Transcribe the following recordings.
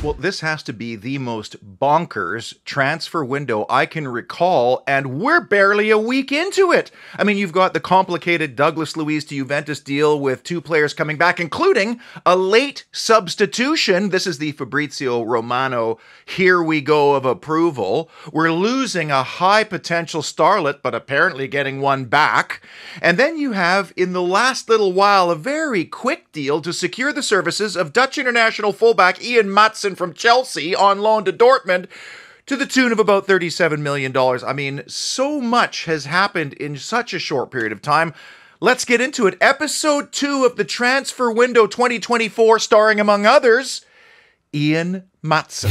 Well, this has to be the most bonkers transfer window I can recall, and we're barely a week into it. I mean, you've got the complicated Douglas Luiz to Juventus deal with 2 players coming back, including a late substitution. This is the Fabrizio Romano here we go of approval. We're losing a high potential starlet, but apparently getting one back. And then you have, in the last little while, a very quick deal to secure the services of Dutch international fullback Ian Maatsen from Chelsea on loan to Dortmund to the tune of about $37 million. I mean, so much has happened in such a short period of time. Let's get into it. Episode 2 of the Transfer Window 2024, starring, among others, Ian Maatsen.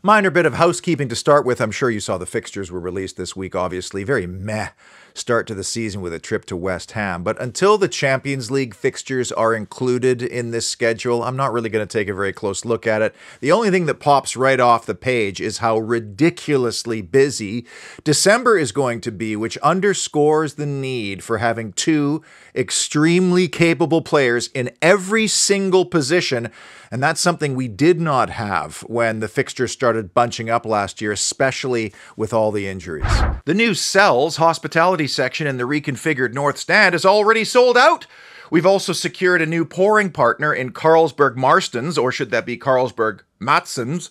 Minor bit of housekeeping to start with. I'm sure you saw the fixtures were released this week, obviously. Very meh start to the season with a trip to West Ham. But until the Champions League fixtures are included in this schedule, I'm not really going to take a very close look at it. The only thing that pops right off the page is how ridiculously busy December is going to be, which underscores the need for having 2 extremely capable players in every single position. And that's something we did not have when the fixtures started bunching up last year, especially with all the injuries. The new Cells hospitality section in the reconfigured North Stand is already sold out. We've also secured a new pouring partner in Carlsberg Marston's, or should that be Carlsberg Maatsen's?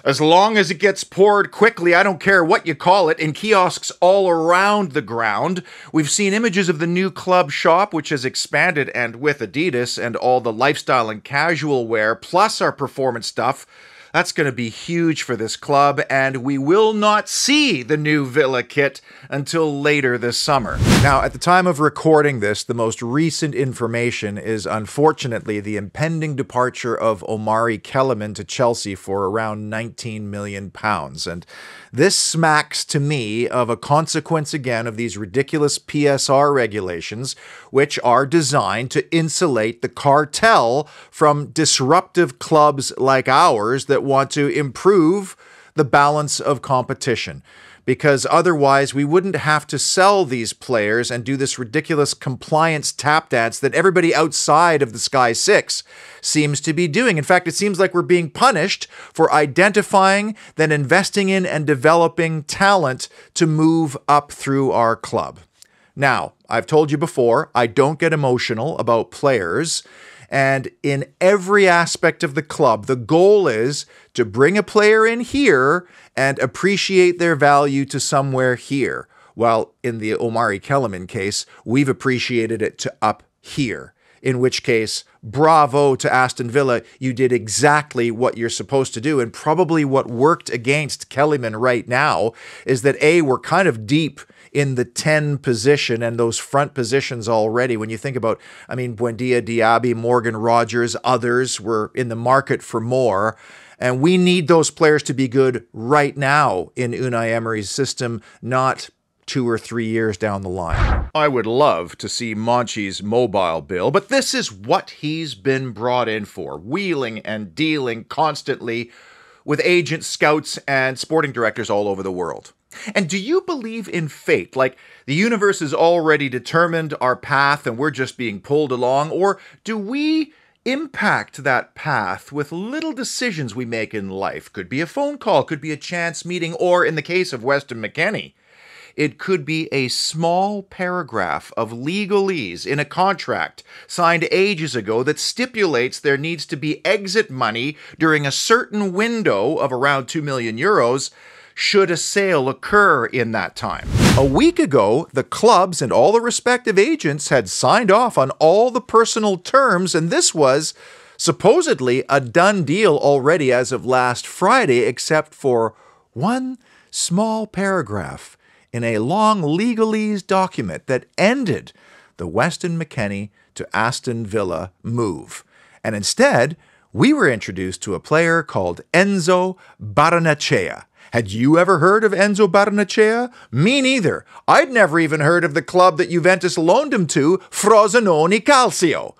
As long as it gets poured quickly, I don't care what you call it, in kiosks all around the ground. We've seen images of the new club shop, which has expanded, and with Adidas and all the lifestyle and casual wear, plus our performance stuff. That's going to be huge for this club, and we will not see the new Villa kit until later this summer. Now, at the time of recording this, the most recent information is unfortunately the impending departure of Omari Kellerman to Chelsea for around £19 million. And this smacks to me of a consequence again of these ridiculous PSR regulations, which are designed to insulate the cartel from disruptive clubs like ours that want to improve the balance of competition. Because otherwise we wouldn't have to sell these players and do this ridiculous compliance tap dance that everybody outside of the Sky Six seems to be doing. In fact, it seems like we're being punished for identifying, then investing in and developing talent to move up through our club. Now, I've told you before, I don't get emotional about players. And in every aspect of the club, the goal is to bring a player in here and appreciate their value to somewhere here. While in the Omari Kellerman case, we've appreciated it to up here. In which case, bravo to Aston Villa, you did exactly what you're supposed to do. And probably what worked against Kellerman right now is that A, we're kind of deep in the 10 position and those front positions already. When you think about, I mean, Buendia, Diaby, Morgan Rogers, others were in the market for more. And we need those players to be good right now in Unai Emery's system, not 2 or 3 years down the line. I would love to see Monchi's mobile bill, but this is what he's been brought in for, wheeling and dealing constantly with agents, scouts, and sporting directors all over the world. And do you believe in fate? Like the universe has already determined our path and we're just being pulled along? Or do we impact that path with little decisions we make in life? Could be a phone call, could be a chance meeting, or in the case of Weston McKennie, it could be a small paragraph of legalese in a contract signed ages ago that stipulates there needs to be exit money during a certain window of around €2 million should a sale occur in that time. A week ago, the clubs and all the respective agents had signed off on all the personal terms, and this was supposedly a done deal already as of last Friday, except for one small paragraph in a long legalese document that ended the Weston McKennie to Aston Villa move. And instead, we were introduced to a player called Enzo Barrenechea. Had you ever heard of Enzo Barnechea? Me neither. I'd never even heard of the club that Juventus loaned him to, Frosinone Calcio.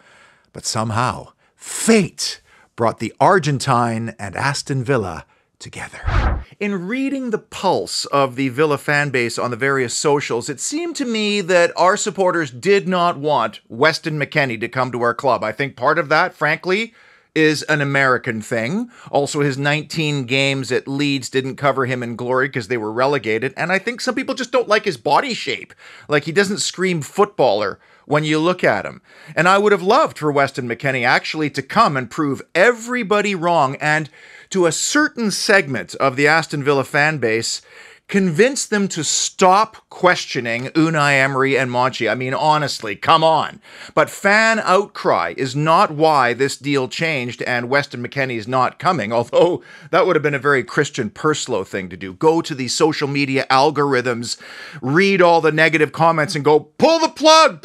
But somehow, fate brought the Argentine and Aston Villa together. In reading the pulse of the Villa fan base on the various socials, it seemed to me that our supporters did not want Weston McKennie to come to our club. I think part of that, frankly, is an American thing. Also, his 19 games at Leeds didn't cover him in glory because they were relegated. And I think some people just don't like his body shape. Like, he doesn't scream footballer when you look at him. And I would have loved for Weston McKennie actually to come and prove everybody wrong, and to a certain segment of the Aston Villa fan base, convince them to stop questioning Unai Emery and Monchi. I mean, honestly, come on. But fan outcry is not why this deal changed and Weston McKennie is not coming, although that would have been a very Christian Purslow thing to do. Go to the social media algorithms, read all the negative comments and go, pull the plug,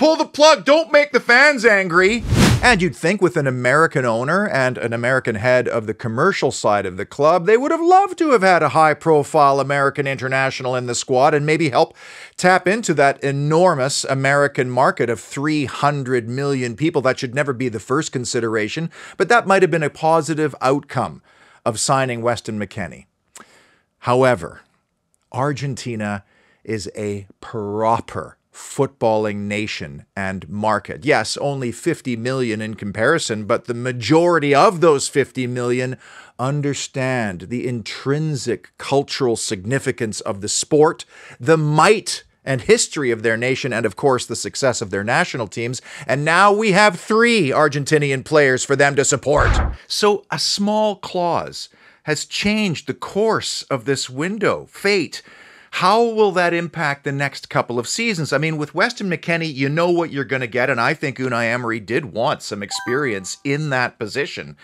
don't make the fans angry. And you'd think with an American owner and an American head of the commercial side of the club, they would have loved to have had a high-profile American international in the squad and maybe help tap into that enormous American market of 300 million people. That should never be the first consideration, but that might have been a positive outcome of signing Weston McKennie. However, Argentina is a proper footballing nation and market. Yes, only 50 million in comparison, but the majority of those 50 million understand the intrinsic cultural significance of the sport, the might and history of their nation, and of course the success of their national teams. And now we have 3 Argentinian players for them to support. So a small clause has changed the course of this window. Fate. How will that impact the next couple of seasons? I mean, with Weston McKennie, you know what you're going to get, and I think Unai Emery did want some experience in that position.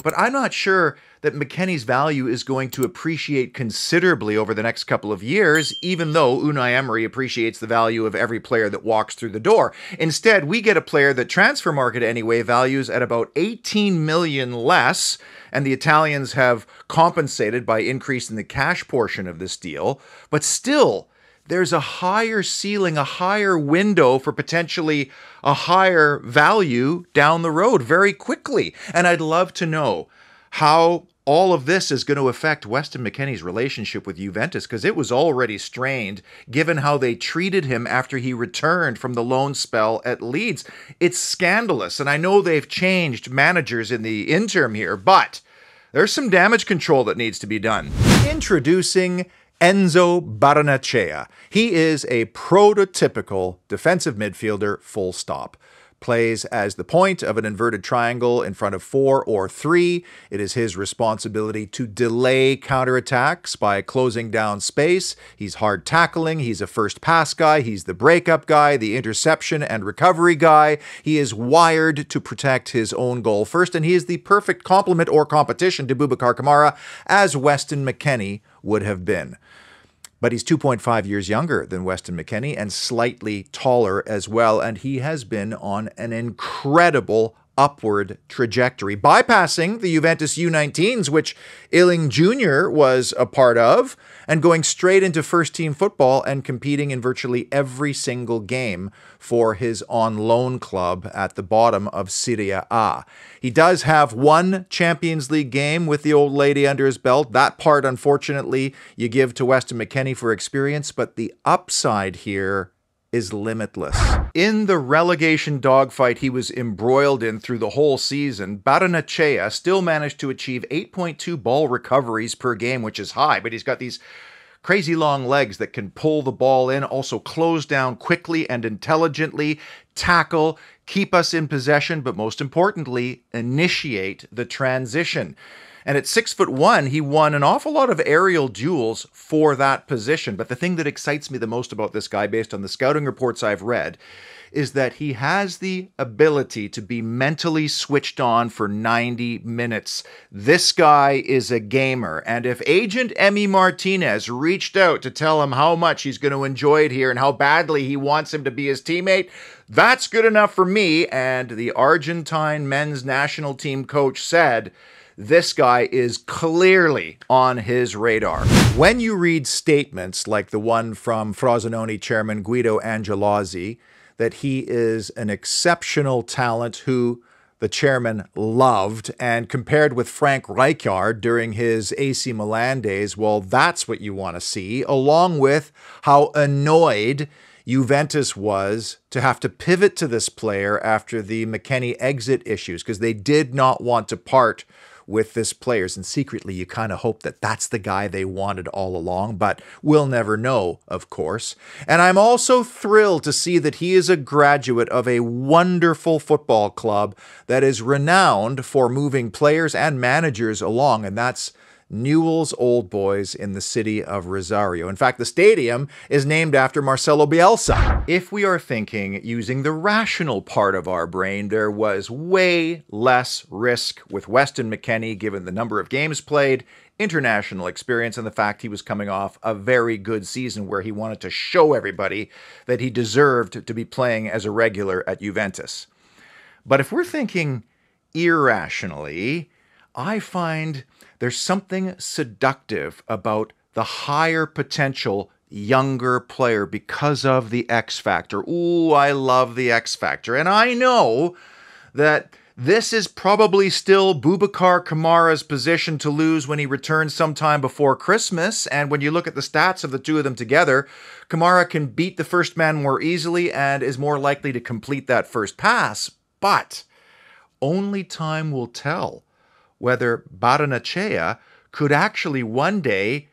But I'm not sure that McKennie's value is going to appreciate considerably over the next couple of years, even though Unai Emery appreciates the value of every player that walks through the door. Instead, we get a player that Transfer Market anyway values at about 18 million less, and the Italians have compensated by increasing the cash portion of this deal. But still, there's a higher ceiling, a higher window for potentially a higher value down the road very quickly. And I'd love to know how all of this is going to affect Weston McKennie's relationship with Juventus, because it was already strained given how they treated him after he returned from the loan spell at Leeds. It's scandalous, and I know they've changed managers in the interim here, but there's some damage control that needs to be done. Introducing Enzo Barnechea. He is a prototypical defensive midfielder, full stop. Plays as the point of an inverted triangle in front of 4 or 3. It is his responsibility to delay counterattacks by closing down space. He's hard tackling. He's a first pass guy. He's the breakup guy, the interception and recovery guy. He is wired to protect his own goal first, and he is the perfect complement or competition to Boubacar Kamara, as Weston McKennie would have been. But he's 2.5 years younger than Weston McKennie and slightly taller as well, and he has been on an incredible upward trajectory, bypassing the Juventus U19s, which Illing Jr. was a part of, and going straight into first-team football and competing in virtually every single game for his on-loan club at the bottom of Serie A. He does have 1 Champions League game with the old lady under his belt. That part, unfortunately, you give to Weston McKennie for experience, but the upside here is limitless. In the relegation dogfight he was embroiled in through the whole season, Barnechea still managed to achieve 8.2 ball recoveries per game, which is high, but he's got these crazy long legs that can pull the ball in, also close down quickly and intelligently, tackle, keep us in possession, but most importantly, initiate the transition. And at 6'1", he won an awful lot of aerial duels for that position. But the thing that excites me the most about this guy, based on the scouting reports I've read, is that he has the ability to be mentally switched on for 90 minutes. This guy is a gamer. And if agent Emi Martinez reached out to tell him how much he's going to enjoy it here and how badly he wants him to be his teammate, that's good enough for me. And the Argentine men's national team coach said, this guy is clearly on his radar. When you read statements like the one from Frosinone chairman Guido Angelozzi, that he is an exceptional talent who the chairman loved, and compared with Frank Rijkaard during his AC Milan days, well, that's what you want to see, along with how annoyed Juventus was to have to pivot to this player after the McKennie exit issues, because they did not want to part with this player. And secretly, you kind of hope that that's the guy they wanted all along, but we'll never know, of course. And I'm also thrilled to see that he is a graduate of a wonderful football club that is renowned for moving players and managers along, and that's Newell's Old Boys in the city of Rosario. In fact, the stadium is named after Marcelo Bielsa. If we are thinking using the rational part of our brain, there was way less risk with Weston McKennie given the number of games played, international experience, and the fact he was coming off a very good season where he wanted to show everybody that he deserved to be playing as a regular at Juventus. But if we're thinking irrationally, I find there's something seductive about the higher potential younger player because of the X factor. Ooh, I love the X factor. And I know that this is probably still Boubacar Kamara's position to lose when he returns sometime before Christmas. And when you look at the stats of the two of them together, Kamara can beat the first man more easily and is more likely to complete that first pass. But only time will tell whether Barrenechea could actually one day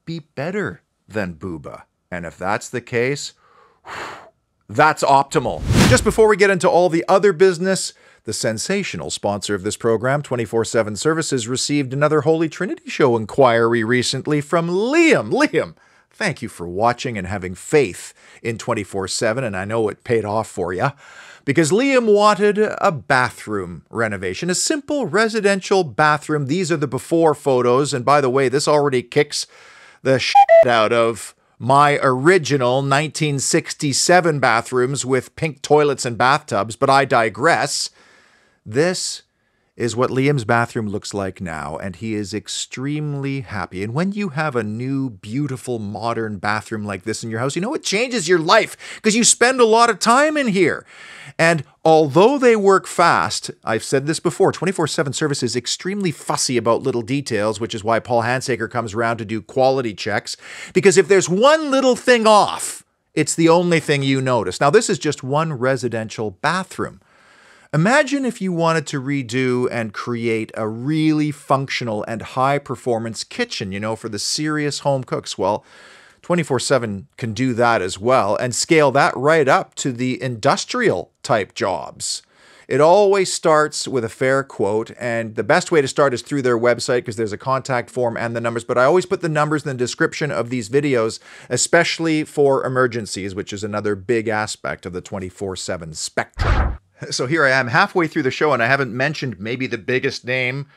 be better than Bouba. And if that's the case, that's optimal. Just before we get into all the other business, the sensational sponsor of this program, 24/7 Services, received another Holy Trinity Show inquiry recently from Liam. Liam, thank you for watching and having faith in 24/7, and I know it paid off for you. Because Liam wanted a bathroom renovation, a simple residential bathroom. These are the before photos. And by the way, this already kicks the shit out of my original 1967 bathrooms with pink toilets and bathtubs. But I digress. This is what Liam's bathroom looks like now, and he is extremely happy. And when you have a new, beautiful, modern bathroom like this in your house, you know, it changes your life because you spend a lot of time in here. And although they work fast, I've said this before, 24/7 Service is extremely fussy about little details, which is why Paul Hansaker comes around to do quality checks. Because if there's one little thing off, it's the only thing you notice. Now, this is just one residential bathroom. Imagine if you wanted to redo and create a really functional and high-performance kitchen, you know, for the serious home cooks. Well, 24/7 can do that as well and scale that right up to the industrial type jobs. It always starts with a fair quote, and the best way to start is through their website because there's a contact form and the numbers, but I always put the numbers in the description of these videos, especially for emergencies, which is another big aspect of the 24/7 spectrum. So here I am halfway through the show, and I haven't mentioned maybe the biggest name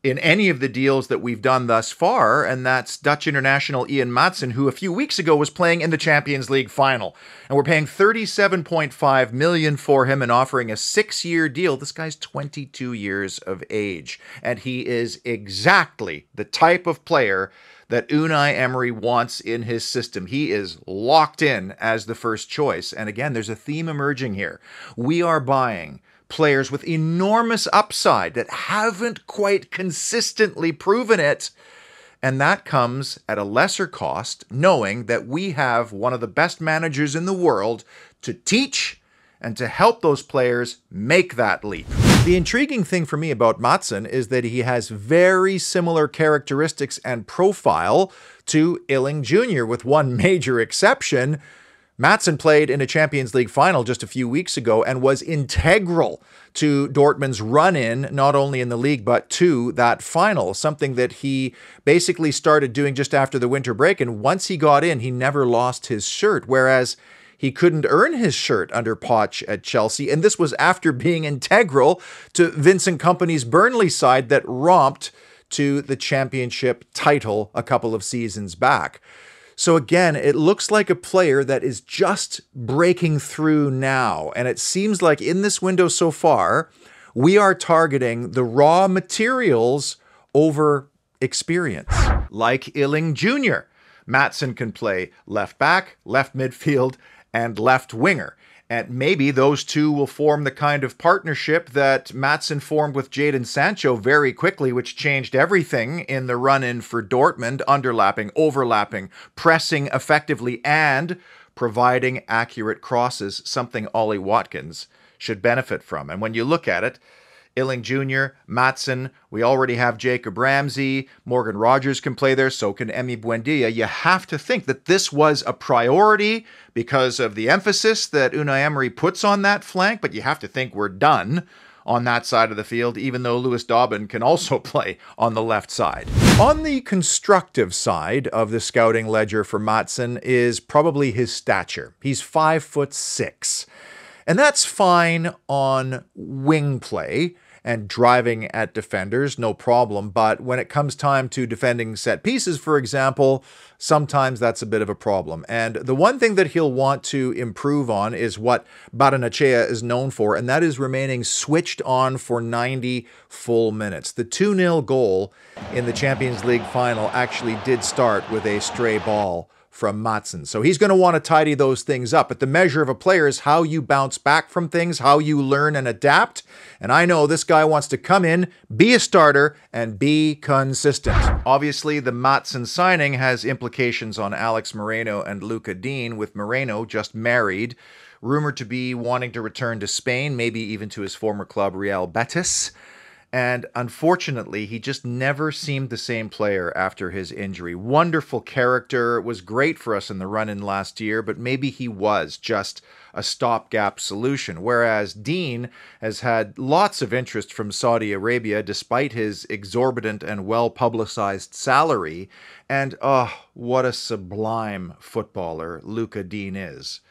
in any of the deals that we've done thus far, and that's Dutch international Ian Maatsen, who a few weeks ago was playing in the Champions League final. And we're paying $37.5 million for him and offering a 6-year deal. This guy's 22 years of age, and he is exactly the type of player that Unai Emery wants in his system. He is locked in as the first choice. And again, there's a theme emerging here. We are buying players with enormous upside that haven't quite consistently proven it. And that comes at a lesser cost, knowing that we have one of the best managers in the world to teach and to help those players make that leap. The intriguing thing for me about Maatsen is that he has very similar characteristics and profile to Illing Jr., with one major exception. Maatsen played in a Champions League final just a few weeks ago and was integral to Dortmund's run-in, not only in the league, but to that final, something that he basically started doing just after the winter break. And once he got in, he never lost his shirt, whereas he couldn't earn his shirt under Poch at Chelsea, and this was after being integral to Vincent Kompany's Burnley side that romped to the championship title a couple of seasons back. So again, it looks like a player that is just breaking through now, and it seems like in this window so far, We are targeting the raw materials over experience. Like Illing Jr. Maatsen can play left back, left midfield, and left winger. And maybe those two will form the kind of partnership that Maatsen formed with Jadon Sancho very quickly, which changed everything in the run-in for Dortmund, underlapping, overlapping, pressing effectively, and providing accurate crosses, something Ollie Watkins should benefit from. And when you look at it, Illing Jr., Maatsen, we already have Jacob Ramsey, Morgan Rogers can play there, so can Emi Buendia. You have to think that this was a priority because of the emphasis that Unai Emery puts on that flank, but you have to think we're done on that side of the field, even though Lewis Dobbin can also play on the left side. On the constructive side of the scouting ledger for Maatsen is probably his stature. He's 5'6", and that's fine on wing play and driving at defenders, no problem. But when it comes time to defending set pieces, for example, sometimes that's a bit of a problem. And the one thing that he'll want to improve on is what Barrenechea is known for, and that is remaining switched on for 90 full minutes. The 2-0 goal in the Champions League final actually did start with a stray ball from Maatsen. So he's going to want to tidy those things up. But the measure of a player is how you bounce back from things, how you learn and adapt. And I know this guy wants to come in, be a starter, and be consistent. Obviously, the Maatsen signing has implications on Alex Moreno and Luca Dean, with Moreno just married, rumored to be wanting to return to Spain, maybe even to his former club, Real Betis. And unfortunately, he just never seemed the same player after his injury. Wonderful character, was great for us in the run-in last year, but maybe he was just a stopgap solution. Whereas Dean has had lots of interest from Saudi Arabia, despite his exorbitant and well-publicized salary. And what a sublime footballer Luca Dean is.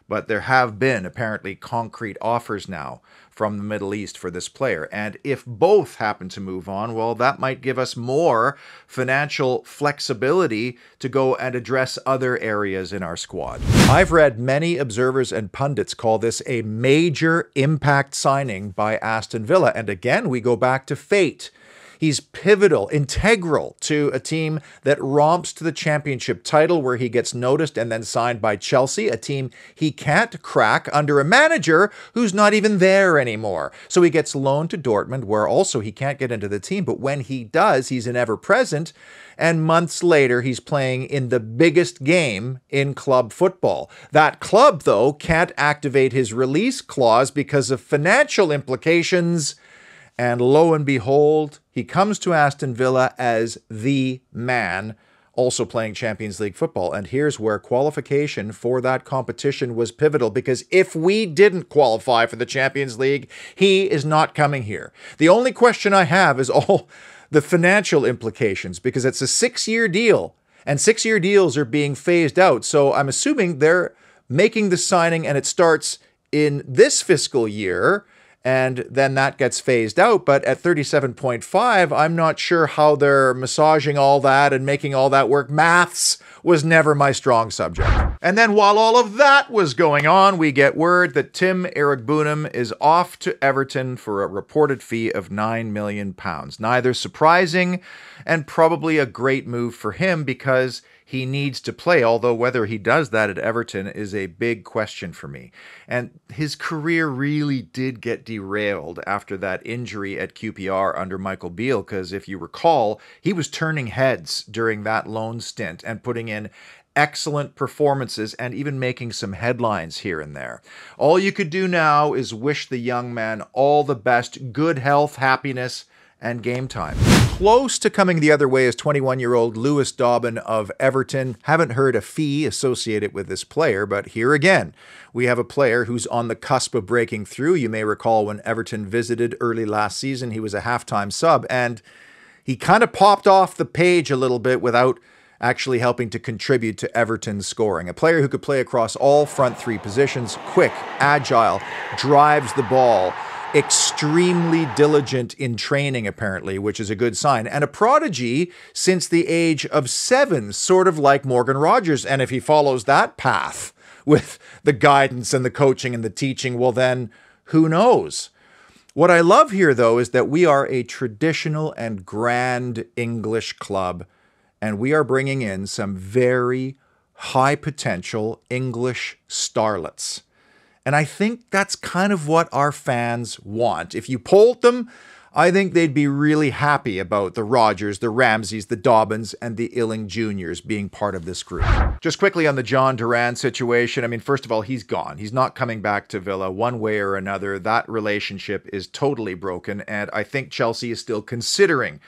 But there have been apparently concrete offers now from the Middle East for this player. And if both happen to move on, well, that might give us more financial flexibility to go and address other areas in our squad. I've read many observers and pundits call this a major impact signing by Aston Villa. And again, we go back to fate. He's pivotal, integral to a team that romps to the championship title, where he gets noticed and then signed by Chelsea, a team he can't crack under a manager who's not even there anymore. So he gets loaned to Dortmund, where also he can't get into the team, but when he does, he's an ever-present, and months later, he's playing in the biggest game in club football. That club, though, can't activate his release clause because of financial implications. And lo and behold, he comes to Aston Villa as the man, also playing Champions League football. And here's where qualification for that competition was pivotal, because if we didn't qualify for the Champions League, he is not coming here. The only question I have is all the financial implications, because it's a 6-year deal, and 6-year deals are being phased out. So I'm assuming they're making the signing and it starts in this fiscal year, and then that gets phased out. But at 37.5, I'm not sure how they're massaging all that and making all that work. Maths was never my strong subject. And then while all of that was going on, we get word that Tim Erigbounam is off to Everton for a reported fee of £9 million. Neither surprising and probably a great move for him, because he needs to play, although whether he does that at Everton is a big question for me. And his career really did get derailed after that injury at QPR under Michael Beale, because if you recall, he was turning heads during that loan stint and putting in excellent performances and even making some headlines here and there. All you could do now is wish the young man all the best, good health, happiness, and game time. Close to coming the other way is 21-year-old Lewis Dobbin of Everton. Haven't heard a fee associated with this player, but here again, we have a player who's on the cusp of breaking through. You may recall when Everton visited early last season, he was a halftime sub, and he kind of popped off the page a little bit without actually helping to contribute to Everton's scoring. A player who could play across all front three positions, quick, agile, drives the ball, extremely diligent in training, apparently, which is a good sign. And a prodigy since the age of 7, sort of like Morgan Rogers. And if he follows that path with the guidance and the coaching and the teaching, well then, who knows? What I love here, though, is that we are a traditional and grand English club, and we are bringing in some very high potential English starlets. And I think that's kind of what our fans want. If you polled them, I think they'd be really happy about the Rodgers, the Ramseys, the Dobbins, and the Illing Juniors being part of this group. Just quickly on the John Duran situation. I mean, first of all, he's gone. He's not coming back to Villa one way or another. That relationship is totally broken, and I think Chelsea is still considering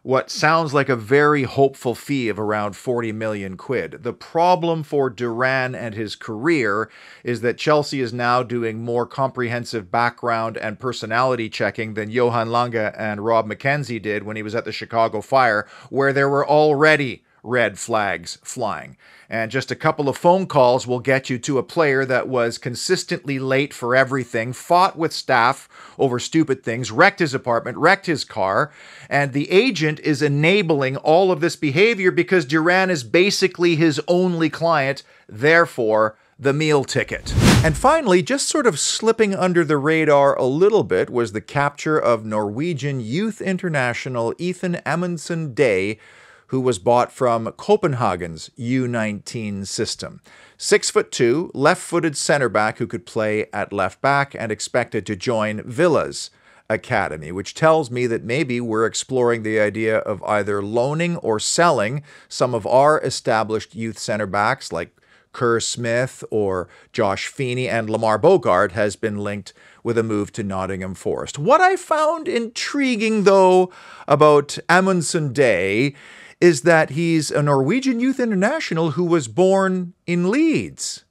what sounds like a very hopeful fee of around 40 million quid. The problem for Duran and his career is that Chelsea is now doing more comprehensive background and personality checking than Johan Lange and Rob McKenzie did when he was at the Chicago Fire, where there were already red flags flying. And just a couple of phone calls will get you to a player that was consistently late for everything, fought with staff over stupid things, wrecked his apartment, wrecked his car, and the agent is enabling all of this behavior because Duran is basically his only client, therefore the meal ticket. And finally, just sort of slipping under the radar a little bit was the capture of Norwegian youth international Ethan Amundsen Day, who was bought from Copenhagen's U19 system. 6'2", left-footed centre back who could play at left back and expected to join Villa's academy, which tells me that maybe we're exploring the idea of either loaning or selling some of our established youth centre backs like Kerr Smith or Josh Feeney, and Lamar Bogart has been linked with a move to Nottingham Forest. What I found intriguing, though, about Amundsen Day is that he's a Norwegian youth international who was born in Leeds.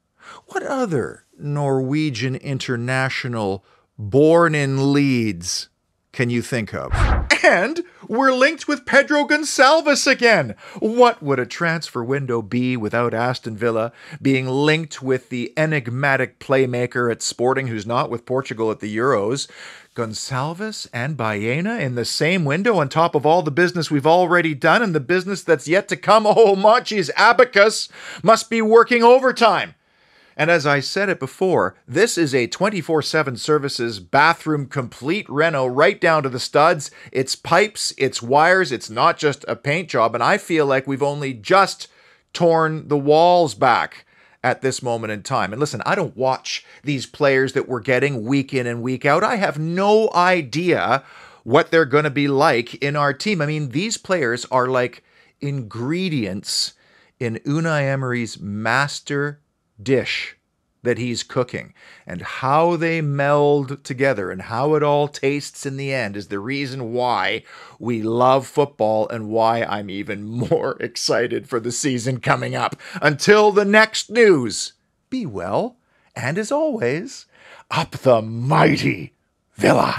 What other Norwegian international born in Leeds can you think of? And we're linked with Pedro Gonçalves again. What would a transfer window be without Aston Villa being linked with the enigmatic playmaker at Sporting who's not with Portugal at the Euros? Gonçalves and Baena in the same window on top of all the business we've already done and the business that's yet to come. Oh, Machi's abacus must be working overtime. And as I said it before, this is a 24/7 services bathroom complete reno right down to the studs. It's pipes, it's wires, it's not just a paint job. And I feel like we've only just torn the walls back at this moment in time. And listen, I don't watch these players that we're getting week in and week out. I have no idea what they're going to be like in our team. I mean, these players are like ingredients in Unai Emery's master dish that he's cooking, and how they meld together and how it all tastes in the end is the reason why we love football and why I'm even more excited for the season coming up. Until the next news, be well, and as always, up the mighty Villa.